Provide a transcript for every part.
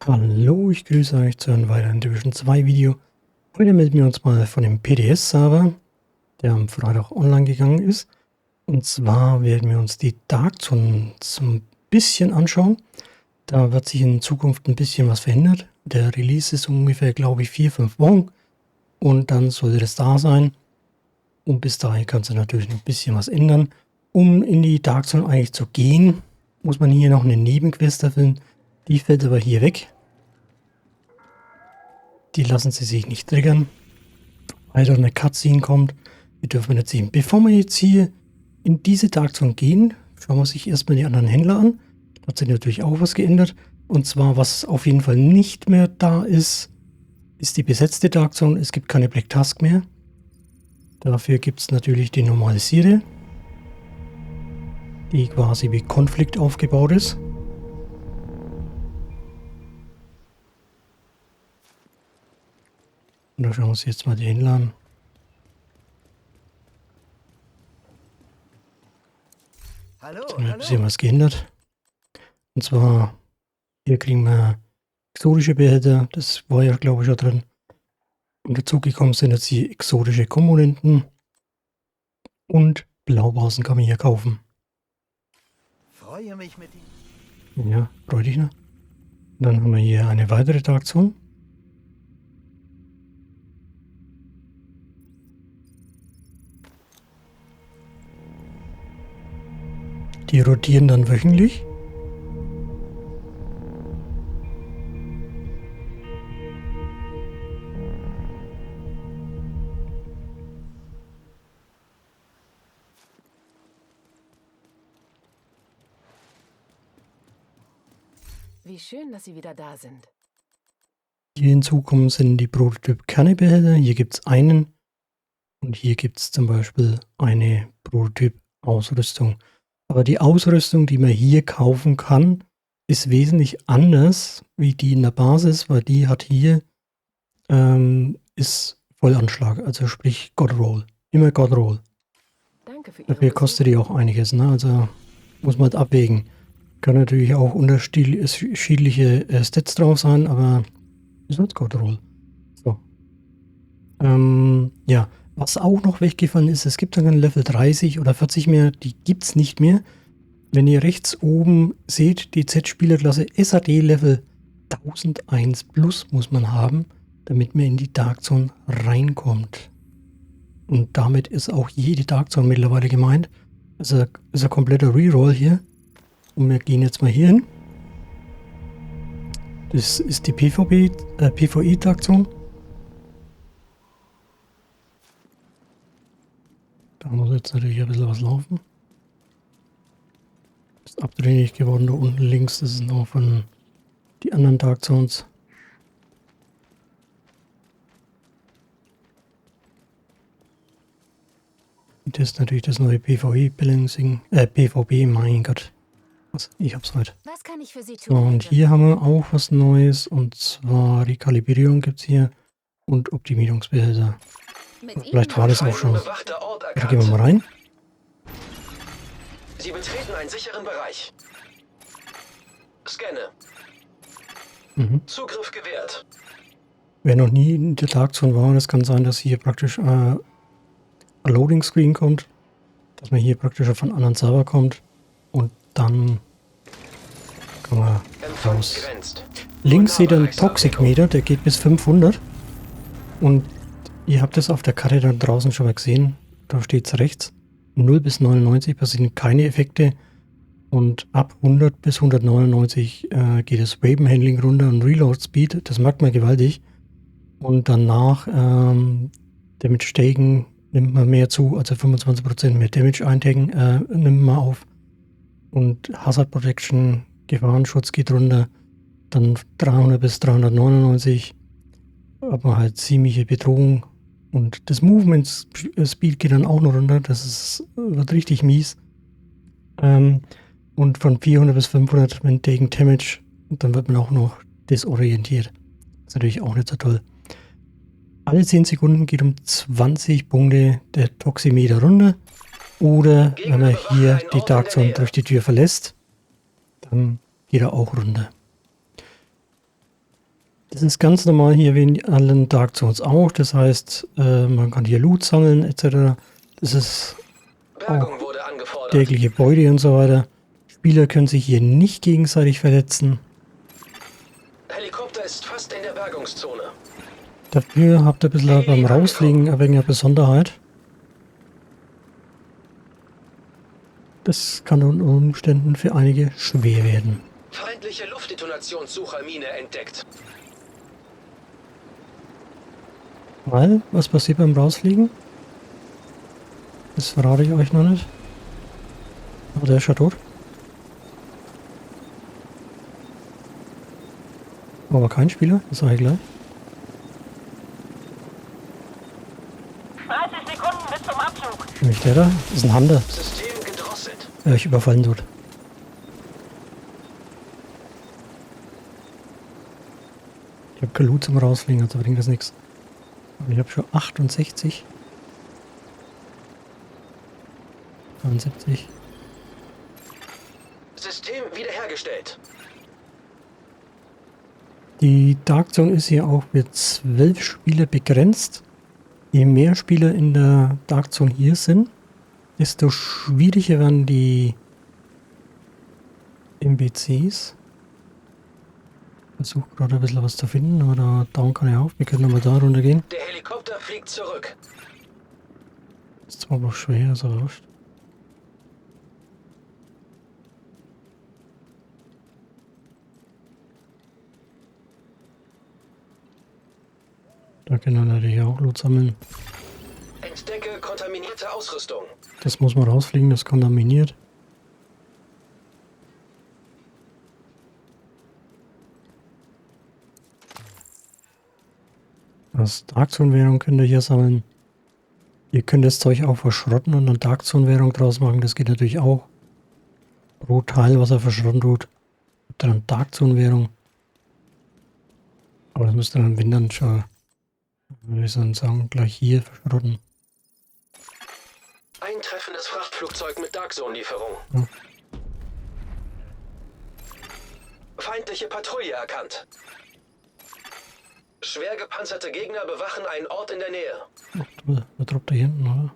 Hallo, ich grüße euch zu einem weiteren Division 2 Video. Heute melden wir uns mal von dem PDS-Server, der am Freitag online gegangen ist. Und zwar werden wir uns die Dark Zone ein bisschen anschauen. Da wird sich in Zukunft ein bisschen was verändert. Der Release ist ungefähr, glaube ich, 4-5 Wochen. Und dann sollte das da sein. Und bis dahin kann sich natürlich ein bisschen was ändern. Um in die Dark Zone eigentlich zu gehen, muss man hier noch eine Nebenquest erfüllen. Die fällt aber hier weg. Die lassen sie sich nicht triggern, weil da eine Cutscene kommt. Die dürfen wir nicht sehen. Bevor wir jetzt hier in diese Dark Zone gehen, schauen wir sich erstmal die anderen Händler an. Da hat sich natürlich auch was geändert. Und zwar, was auf jeden Fall nicht mehr da ist, ist die besetzte Dark Zone. Es gibt keine Black Tusk mehr. Dafür gibt es natürlich die normalisierte, die quasi wie Konflikt aufgebaut ist. Und da schauen wir uns jetzt mal die Händler an. Hallo, Da haben wir ein bisschen was geändert. Und zwar, hier kriegen wir exotische Behälter. Das war ja, glaube ich, schon drin. Und dazugekommen sind jetzt die exotische Komponenten. Und Blaubasen kann man hier kaufen. Freue mich mit Ihnen. Ja, freut dich, ne? Dann haben wir hier eine weitere Dark Zone. Die rotieren dann wöchentlich. Wie schön, dass Sie wieder da sind. Hier hinzukommen sind die Prototyp-Kernebehälter. Hier gibt es einen. Und hier gibt es zum Beispiel eine Prototyp-Ausrüstung. Aber die Ausrüstung, die man hier kaufen kann, ist wesentlich anders wie die in der Basis, weil die hat hier, ist Vollanschlag, also sprich God Roll. Immer God Roll. Danke für Ihren Dafür kostet die auch einiges, ne? Also muss man halt abwägen. Kann natürlich auch unterschiedliche Stats drauf sein, aber ist halt God Roll. So. Ja. Was auch noch weggefallen ist, es gibt dann Level 30 oder 40 mehr, die gibt es nicht mehr. Wenn ihr rechts oben seht, die Z-Spielerklasse SAD Level 1001 plus muss man haben, damit man in die Dark Zone reinkommt. Und damit ist auch jede Dark Zone mittlerweile gemeint. Also ist ein kompletter Reroll hier. Und wir gehen jetzt mal hier hin. Das ist die PvE Dark Zone. Da muss jetzt natürlich ein bisschen was laufen. Ist abdringlich geworden da unten links. Das ist noch von die anderen Dark Zones. Das ist natürlich das neue PvE-Balancing. PvP, mein Gott. Was? Ich hab's heute. Was kann ich für Sie So, tun? und hier haben wir auch was Neues. Und zwar Rekalibrierung gibt es hier. Und Optimierungsbehälter. Vielleicht war das auch schon. Da gehen wir mal rein. Sie betreten einen sicheren Bereich. Scanne. Zugriff gewährt. Wer noch nie in der Dark Zone war, das kann sein, dass hier praktisch ein Loading Screen kommt. Dass man hier praktisch auf einen anderen Server kommt. Und dann kann man raus. Links seht ihr einen Toxic Meter, der geht bis 500. Und ihr habt es auf der Karte da draußen schon mal gesehen. Da steht es rechts. 0 bis 99 passieren keine Effekte. Und ab 100 bis 199 geht das Weapon Handling runter und Reload Speed. Das merkt man gewaltig. Und danach Damage Taken nimmt man mehr zu. Also 25% mehr Damage eintaken nimmt man auf. Und Hazard Protection, Gefahrenschutz geht runter. Dann 300 bis 399 hat man halt ziemliche Bedrohung. Und das Movement Speed geht dann auch noch runter. Das wird richtig mies. Und von 400 bis 500 wenn taken Damage. Und dann wird man auch noch desorientiert. Das ist natürlich auch nicht so toll. Alle 10 Sekunden geht um 20 Punkte der Toximeter runter. Oder wenn man hier die Dark Zone durch die Tür verlässt, dann geht er auch runter. Das ist ganz normal hier wie in allen Dark Zones auch. Das heißt, man kann hier Loot sammeln etc. Das ist Bergung wurde angefordert. tägliche Beute und so weiter. Spieler können sich hier nicht gegenseitig verletzen. Helikopter ist fast in der Bergungszone. Dafür habt ihr ein bisschen beim Rausfliegen ein wenig eine Besonderheit. Das kann unter Umständen für einige schwer werden. Feindliche Luftdetonationssuchermine entdeckt. Weil, was passiert beim Rausfliegen? Das verrate ich euch noch nicht. Aber der ist schon tot. Aber kein Spieler, das sage ich gleich. 30 Sekunden bis zum Abzug. Nämlich der da, das ist ein Hunter, System gedrosselt. der euch überfallen tut. Ich habe kein Loot zum Rausfliegen, also bringt das nichts. Aber ich habe schon 68. 73. System wiederhergestellt. Die Dark Zone ist hier auch für 12 Spieler begrenzt. Je mehr Spieler in der Dark Zone hier sind, desto schwieriger werden die NPCs. Ich versuche gerade ein bisschen was zu finden, aber da down kann ich auf. Wir können nochmal da runter gehen. Der Helikopter fliegt zurück. Ist zwar noch schwer, ist aber wurscht. Da können wir natürlich auch Loot sammeln. Entdecke kontaminierte Ausrüstung. Das muss man rausfliegen, das ist kontaminiert. Das Dark Zone Währung könnt ihr hier sammeln. Ihr könnt das Zeug auch verschrotten und dann Dark Zone Währung draus machen. Das geht natürlich auch. Pro Teil, was er verschrotten tut, habt ihr dann Dark Zone Währung. Aber das müsst ihr dann, wenn dann schon, würde ich sagen, gleich hier verschrotten. Eintreffendes Frachtflugzeug mit Dark Zone-Lieferung. Ja. Feindliche Patrouille erkannt. Schwer gepanzerte Gegner bewachen einen Ort in der Nähe. Ach, da droppt er hier hinten, oder?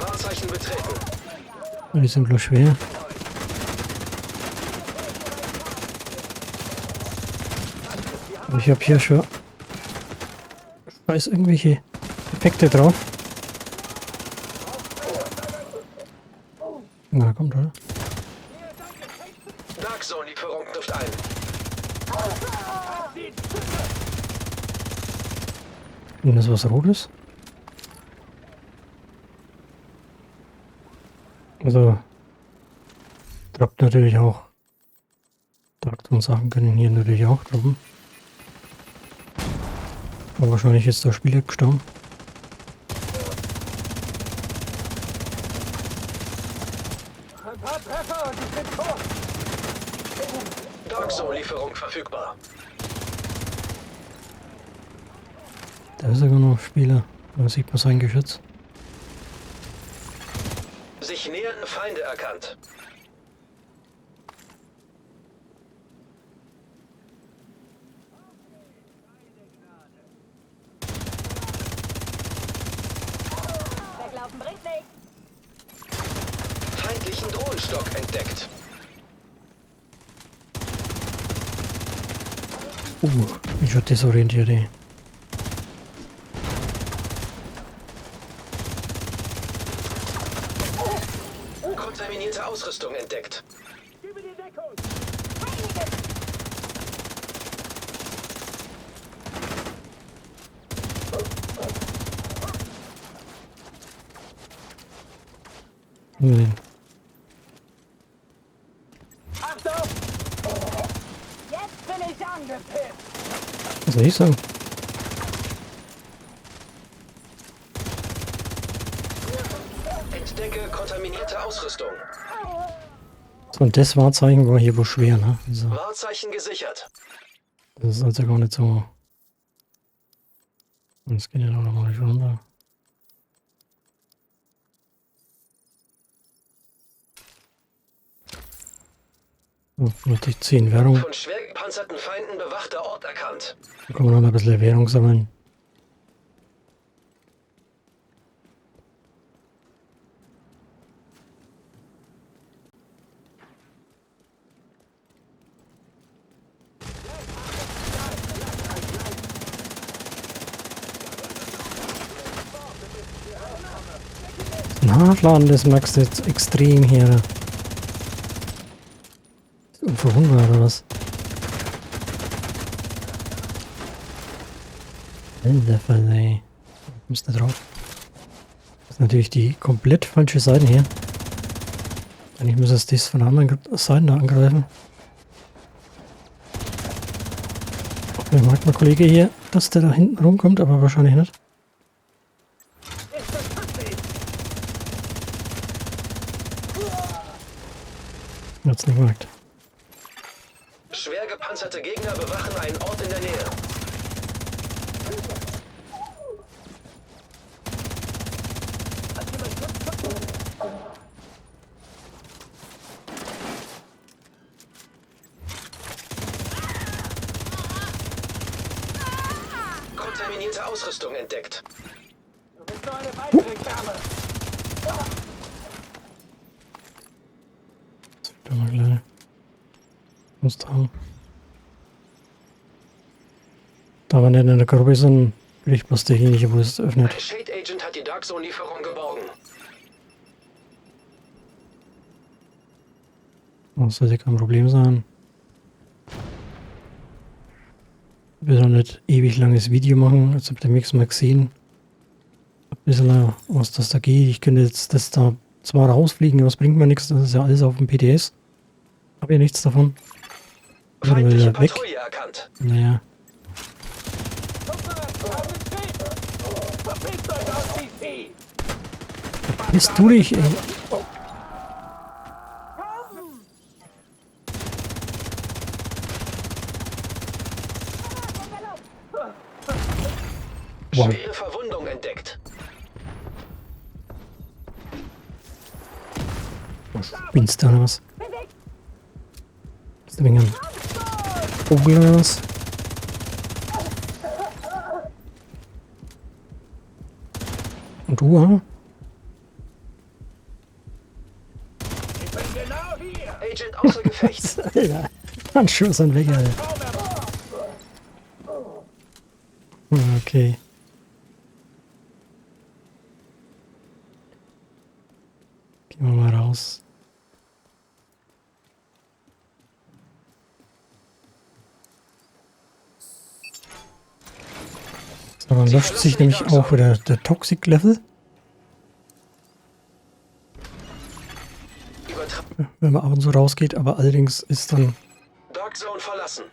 Wahrzeichen betreten. Die sind bloß schwer. Aber ich habe hier schon irgendwelche Effekte drauf. Na, kommt, oder? Dark Zone-Lieferung trifft ein. Und das ist was Rotes? Also, droppt natürlich auch. Dark Zone Sachen können hier natürlich auch droppen. Aber wahrscheinlich ist der Spieler gestorben. Dark Zone-Lieferung verfügbar. Da ist sogar noch Spieler. Da sieht man sein Geschütz. Sich nähernde Feinde erkannt. Weglaufen bringt nichts. Feindlichen Drohnenstock entdeckt. Ich war desorientiert, ey. Kontaminierte Ausrüstung entdeckt. Nee. Achtung! Jetzt bin ich angepisst. Was soll ich sagen? Entdecke kontaminierte Ausrüstung. So, und das Wahrzeichen war hier wohl schwer, ne? Also, Wahrzeichen gesichert. das ist also gar nicht so. Und es geht ja noch mal nicht runter. So, noch die 10 Währung. Von schwer gepanzerten Feinden bewachter Ort erkannt. Da können wir noch ein bisschen Währung sammeln. Nachladen, das magst du jetzt extrem hier. Verhungert oder was? Alter Fall, ey. Kommst du drauf? Das ist natürlich die komplett falsche Seite hier. Eigentlich müsste es das von der anderen Seite da angreifen. Okay, mag mein Kollege hier, dass der da hinten rumkommt, aber wahrscheinlich nicht. Hat's nicht gemerkt. Schwer gepanzerte Gegner bewachen einen Ort in der Nähe. Kontaminierte Ausrüstung entdeckt. Du bist nur eine weitere Dame. Da mal gleich. Muss da. Da wir nicht in der Gruppe sind, will ich bloß derjenige, wo es öffnet. Ein Shade Agent hat die Dark Zone Lieferung geborgen. Das sollte kein Problem sein. Ich will doch nicht ewig langes Video machen. Jetzt habt ihr nichts mal gesehen. Ein bisschen, was das da geht. Ich könnte jetzt das da zwar rausfliegen, aber es bringt mir nichts. Das ist ja alles auf dem PTS. Hab ja nichts davon. Oder Feindliche wieder weg. Patrouille erkannt. Naja. Verpisst euch aus DC! Bist du dich, ey? Wow. Schwere Verwundung entdeckt. Spinnst du oder was? Ist da wegen ein Vogel oder was? Und du, ha? Ich bin genau hier! Agent außer Gefecht. Alter, ein Schuss und weg, Alter. Okay. Gehen wir mal raus. So, dann löscht sich nämlich auch wieder der Toxic Level. Wenn man ab und zu rausgeht, aber allerdings ist dann Dark Zone verlassen.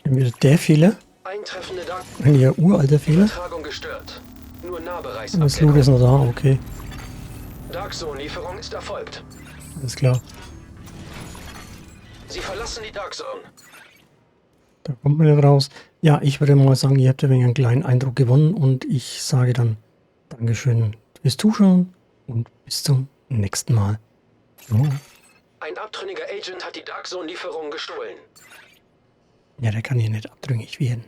entweder der Fehler, Eintreffende Dark ein eher uralter Fehler. Übertragung gestört. Nur Und das Nahbereichsabdeckung. Loot ist noch da, okay. Dark Zone Lieferung ist erfolgt. Alles klar. Sie verlassen die Dark Zone. Da kommt man dann raus. Ja, ich würde mal sagen, ihr habt ein wenig einen kleinen Eindruck gewonnen und ich sage dann Dankeschön fürs Zuschauen und bis zum nächsten Mal. So. Ein abtrünniger Agent hat die Dark Zone Lieferung gestohlen. Ja, der kann hier nicht abtrünnig werden.